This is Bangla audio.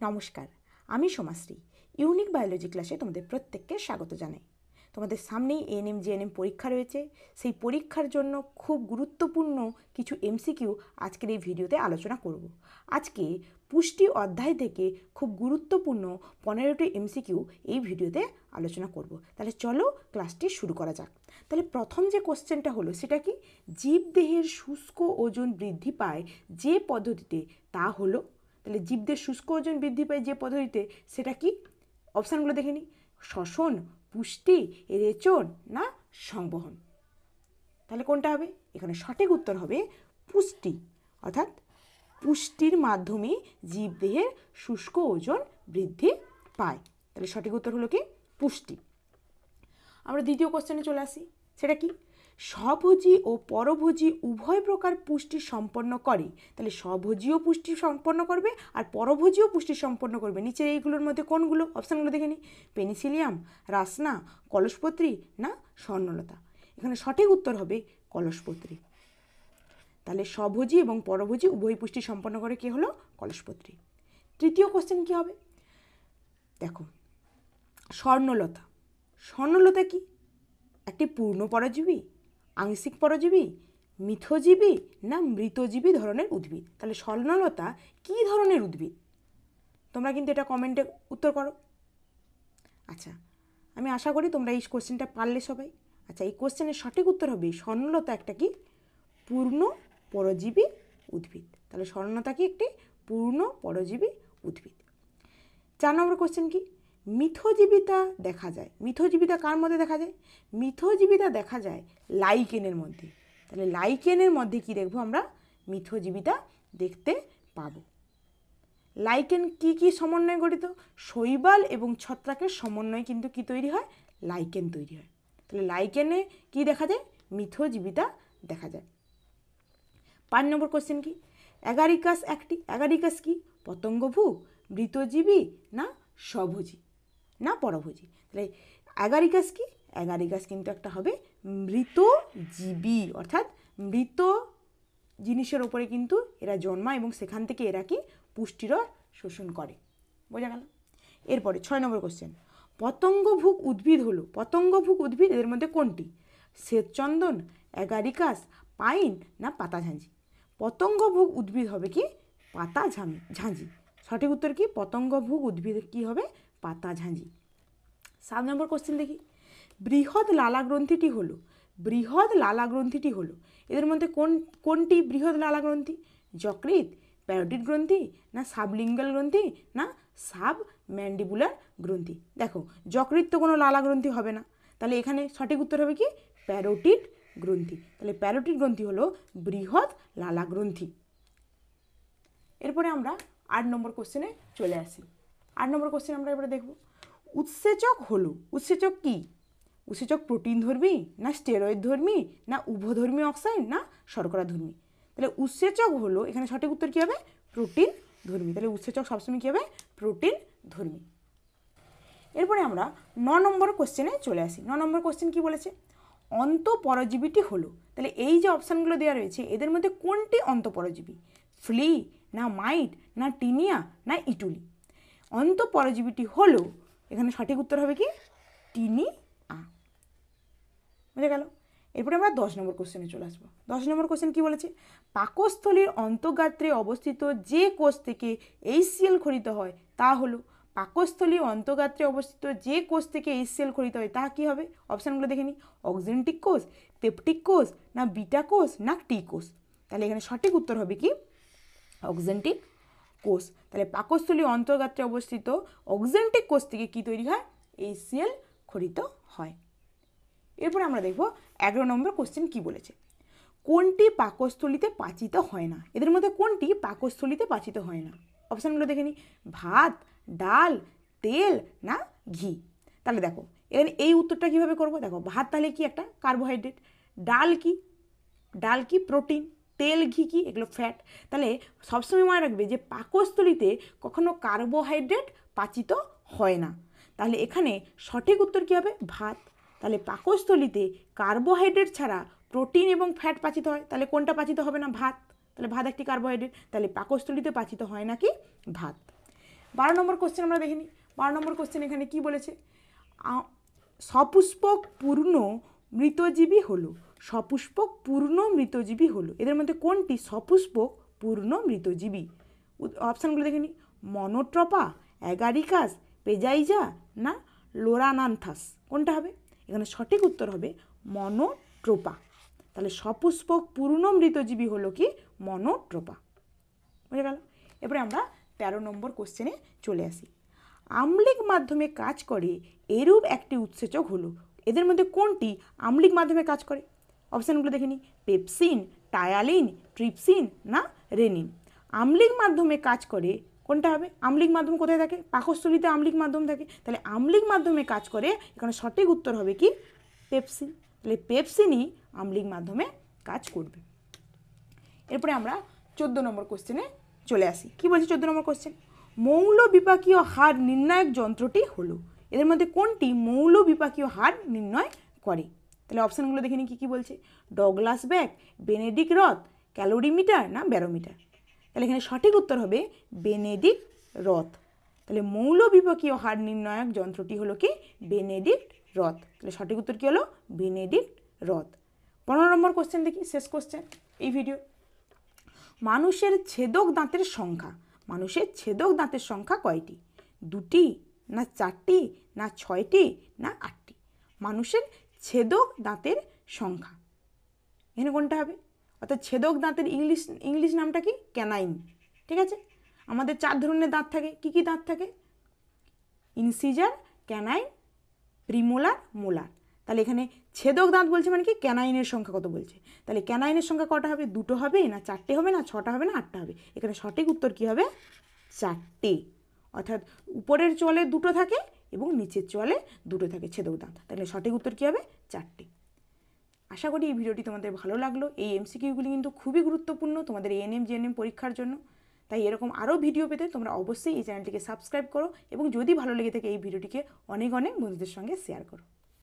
নমস্কার, আমি সোমাশ্রী। ইউনিক বায়োলজি ক্লাসে তোমাদের প্রত্যেককে স্বাগত জানাই। তোমাদের সামনেই এএনএম জিএনএম পরীক্ষা রয়েছে। সেই পরীক্ষার জন্য খুব গুরুত্বপূর্ণ কিছু এমসিকিউ আজকের এই ভিডিওতে আলোচনা করব। আজকে পুষ্টি অধ্যায় থেকে খুব গুরুত্বপূর্ণ 15টি এমসিকিউ এই ভিডিওতে আলোচনা করব। তাহলে চলো ক্লাসটি শুরু করা যাক। তাহলে প্রথম যে কোশ্চেনটা হলো সেটা কি, জীবদেহের শুষ্ক ওজন বৃদ্ধি পায় যে পদ্ধতিতে, তা হলো। তাহলে জীবদের শুষ্ক ওজন বৃদ্ধি পায় যে পদ্ধতিতে, সেটা কি? অপশানগুলো দেখে নিই। শ্বসন, পুষ্টি, রেচন না সংবহন। তাহলে কোনটা হবে? এখানে সঠিক উত্তর হবে পুষ্টি, অর্থাৎ পুষ্টির মাধ্যমে জীবদেহের শুষ্ক ওজন বৃদ্ধি পায়। তাহলে সঠিক উত্তর হলো কি? পুষ্টি। আমরা দ্বিতীয় কোশ্চেনে চলে আসি। সেটা কি? স্বভোজী ও পরভোজী উভয় প্রকার পুষ্টি সম্পন্ন করে। তাহলে স্বভোজীও পুষ্টি সম্পন্ন করবে আর পরভোজীও পুষ্টি সম্পন্ন করবে। নিচের এইগুলোর মধ্যে কোনগুলো? অপশানগুলো দেখে নিই। পেনিসিলিয়াম, রাসনা, কলসপত্রী না স্বর্ণলতা। এখানে সঠিক উত্তর হবে কলসপত্রী। তাহলে স্বভোজী এবং পরভোজী উভয় পুষ্টি সম্পন্ন করে কে হলো? কলসপত্রী। তৃতীয় কোশ্চেন কি হবে? দেখো, স্বর্ণলতা। স্বর্ণলতা কি? একটি পূর্ণ পরজীবী, আংশিক পরজীবী, মিথজীবী না মৃতজীবী ধরনের উদ্ভিদ? তাহলে স্বর্ণলতা কী ধরনের উদ্ভিদ? তোমরা কিন্তু এটা কমেন্টে উত্তর করো। আচ্ছা, আমি আশা করি তোমরা এই কোশ্চেনটা পারলে সবাই। আচ্ছা, এই কোশ্চেনের সঠিক উত্তর হবে স্বর্ণলতা একটা কি? পূর্ণ পরজীবী উদ্ভিদ। তাহলে স্বর্ণলতা কি? একটি পূর্ণ পরজীবী উদ্ভিদ। 4 নম্বর কোশ্চেন কি? মিথজীবিতা দেখা যায়। মিথজীবিতা কার মধ্যে দেখা যায়? মিথজীবিতা দেখা যায় লাইকেনের মধ্যে। তাহলে লাইকেনের মধ্যে কি দেখবো আমরা? মিথজীবিতা দেখতে পাবো। লাইকেন কি কি সমন্বয়ে গঠিত? শৈবাল এবং ছত্রাকের সমন্বয়ে কিন্তু কি তৈরি হয়? লাইকেন তৈরি হয়। তাহলে লাইকেনে কি দেখা যায়? মিথজীবিতা দেখা যায়। 5 নম্বর কোশ্চেন কি? অ্যাগারিকাস একটি। অ্যাগারিকাস কি? পতঙ্গভুক, মৃতজীবী না স্বভোজী না পরভোজী? তাহলে অ্যাগারিকাস কি? অ্যাগারিকাস কিন্তু একটা হবে মৃতজীবী, অর্থাৎ মৃত জিনিসের ওপরে কিন্তু এরা জন্মায় এবং সেখান থেকে এরা কি পুষ্টির শোষণ করে। বোঝা গেল? এরপরে 6 নম্বর কোশ্চেন, পতঙ্গভুক উদ্ভিদ হলো। পতঙ্গভুক উদ্ভিদ এদের মধ্যে কোনটি? শ্বেতচন্দন, অ্যাগারিকাস, পাইন না পাতাঝাঁঝি? পতঙ্গভুক উদ্ভিদ হবে কি? পাতাঝাঁঝি। সঠিক উত্তর কি? পতঙ্গভুক উদ্ভিদ কি হবে? পাতাঝাঁঝি। 7 নম্বর কোশ্চেন দেখি। বৃহৎ লালাগ্রন্থিটি হলো। বৃহৎ লালাগ্রন্থিটি হলো এদের মধ্যে কোনটি বৃহৎ লালাগ্রন্থি? যকৃৎ, প্যারোটিড গ্রন্থি না সাবলিঙ্গাল গ্রন্থি না সাব ম্যান্ডিবুলার গ্রন্থি? দেখো, যকৃৎ তো কোনো লালাগ্রন্থি হবে না। তাহলে এখানে সঠিক উত্তর হবে কি? প্যারোটিড গ্রন্থি। তাহলে প্যারোটিড গ্রন্থি হলো বৃহৎ লালাগ্রন্থি। এরপরে আমরা 8 নম্বর কোশ্চেনে চলে আসি। 8 নম্বর কোশ্চেন আমরা এবারে দেখব। উৎসেচক হলো। উৎসেচক কি? উৎসেচক প্রোটিন ধর্মী না স্টেরয়েড ধর্মী না উভধর্মী অক্সাইড না শর্করা ধর্মী? তাহলে উৎসেচক হলো, এখানে সঠিক উত্তর কী হবে? প্রোটিন ধর্মী। তাহলে উৎসেচক সবসময় কী হবে? প্রোটিন ধর্মী। এরপরে আমরা 9 নম্বর কোশ্চেনে চলে আসি। 9 নম্বর কোশ্চেন কি বলেছে? অন্তঃপরজীবীটি হলো। তাহলে এই যে অপশানগুলো দেওয়া রয়েছে এদের মধ্যে কোনটি অন্তঃপরজীবী? ফ্লি না মাইট না টিনিয়া না ইটুলি? অন্তঃপরজীবীটি হলো, এখানে সঠিক উত্তর হবে কি? টিনিয়া। বুঝে গেল? এরপরে আমরা 10 নম্বর কোশ্চেনে চলে আসবো। 10 নম্বর কোশ্চেন কি বলেছে? পাকস্থলীর অন্তঃগাত্রে অবস্থিত যে কোষ থেকে HCl খরিত হয় তা হলো। পাকস্থলী অন্তঃগাত্রে অবস্থিত যে কোষ থেকে HCl খরিত হয় তা কী হবে? অপশানগুলো দেখে নিই। অক্সেন্টিক কোষ, পেপটিক কোষ না বিটা কোষ না টি কোষ? তাহলে এখানে সঠিক উত্তর হবে কি? অক্সেন্টিক কোষ। তাহলে পাকস্থলী অন্তঃগাত্রে অবস্থিত অক্সেন্টিক কোষ থেকে কি তৈরি হয়? HCl খরিত হয়। এরপরে আমরা দেখব 11 নম্বর কোশ্চেন কি বলেছে। কোনটি পাকস্থলীতে পাচিত হয় না? এদের মধ্যে কোনটি পাকস্থলীতে পাচিত হয় না? অপশানগুলো দেখে নিই। ভাত, ডাল, তেল না ঘি? তাহলে দেখো এখানে এই উত্তরটা কীভাবে করবো? দেখো, ভাত তাহলে কি? একটা কার্বোহাইড্রেট। ডাল কি? ডাল কি? প্রোটিন। তেল, ঘি কি? এগুলো ফ্যাট। তাহলে সবসময় মনে রাখবে যে পাকস্থলীতে কখনো কার্বোহাইড্রেট পাচিত হয় না। তাহলে এখানে সঠিক উত্তর কী হবে? ভাত। তাহলে পাকস্থলীতে কার্বোহাইড্রেট ছাড়া প্রোটিন এবং ফ্যাট পাচিত হয়। তাহলে কোনটা পাচিত হবে না? ভাত। তাহলে ভাত একটি কার্বোহাইড্রেট। তাহলে পাকস্থলীতে পাচিত হয় নাকি? ভাত। 12 নম্বর কোশ্চেন আমরা দেখে নিই। 12 নম্বর কোশ্চেন এখানে কি বলেছে, সপুষ্পক পূর্ণ মৃতজীবী হলো, সপুষ্পক পূর্ণ মৃতজীবী হলো, এদের মধ্যে কোনটি সপুষ্পক পূর্ণ মৃতজীবী? অপশানগুলো দেখে নিই, মনোট্রপা, অ্যাগারিকাস, পেজাইজা না লোরানান্থাস, কোনটা হবে? এখানে সঠিক উত্তর হবে মনোট্রোপা। তাহলে সপুষ্পক পূর্ণ মৃতজীবী হলো কি মনোট্রোপা। বুঝে গেল? এবারে আমরা 13 নম্বর কোশ্চেনে চলে আসি। আম্লিক মাধ্যমে কাজ করে এরূপ একটি উৎসেচক হলো, এদের মধ্যে কোনটি আম্লিক মাধ্যমে কাজ করে? অপশানগুলো দেখে নিই, পেপসিন, টায়ালিন, ট্রিপসিন না রেনিন। আম্লিক মাধ্যমে কাজ করে কোনটা হবে? আম্লিক মাধ্যম কোথায় থাকে? পাকস্থলীতে আম্লিক মাধ্যম থাকে, তাহলে আম্লিক মাধ্যমে কাজ করে, এখানে সঠিক উত্তর হবে কি পেপসিন। তাহলে পেপসিনই আম্লিক মাধ্যমে কাজ করবে। এরপরে আমরা 14 নম্বর কোশ্চেনে চলে আসি। কি বলছি 14 নম্বর কোশ্চেন, মৌল বিপাকীয় হার নির্ণায়ক যন্ত্রটি হলো, এদের মধ্যে কোনটি মৌল বিপাকীয় হার নির্ণয় করে? তাহলে অপশানগুলো দেখে নিই কী কী বলছে, ডগলাস ব্যাগ, বেনেডিক্ট রথ, ক্যালোরিমিটার না ব্যারোমিটার। তাহলে এখানে সঠিক উত্তর হবে বেনেডিক্ট রথ। তাহলে মৌল বিপাকীয় হার নির্ণায়ক যন্ত্রটি হলো কি বেনেডিক্ট রথ। তাহলে সঠিক উত্তর কী হলো বেনেডিক্ট রথ। 15 নম্বর কোশ্চেন দেখি, শেষ কোশ্চেন এই ভিডিও। মানুষের ছেদক দাঁতের সংখ্যা, মানুষের ছেদক দাঁতের সংখ্যা কয়টি? 2টি না 4টি না 6টি না 8টি? মানুষের ছেদক দাঁতের সংখ্যা এখানে কোনটা হবে? অর্থাৎ ছেদক দাঁতের ইংলিশ নামটা কি? ক্যানাইন। ঠিক আছে, আমাদের 4 ধরনের দাঁত থাকে। কি কি দাঁত থাকে? Incisor, canine, premolar, molar. তাহলে এখানে ছেদক দাঁত বলছে মানে কি ক্যানাইনের সংখ্যা কত বলছে। তাহলে ক্যানাইনের সংখ্যা কটা হবে? 2টো হবে না 4টে হবে না 6টা হবে না 8টা হবে? এখানে সঠিক উত্তর কি হবে? 4টে। অর্থাৎ উপরের চোয়ালে 2টো থাকে এবং নিচের চোয়ালে 2টো থাকে ছেদক দাঁত। তাহলে সঠিক উত্তর কি হবে? 4টে। আশা করি এই ভিডিওটি তোমাদের ভালো লাগলো। এই এমসিকিউগুলি কিন্তু খুবই গুরুত্বপূর্ণ তোমাদের এএনএম জিএনএম পরীক্ষার জন্য। তাই এরকম আরও ভিডিও পেতে তোমরা অবশ্যই এই চ্যানেলটিকে সাবস্ক্রাইব করো এবং যদি ভালো লেগে থাকে এই ভিডিওটিকে অনেক অনেক বন্ধুদের সঙ্গে শেয়ার করো।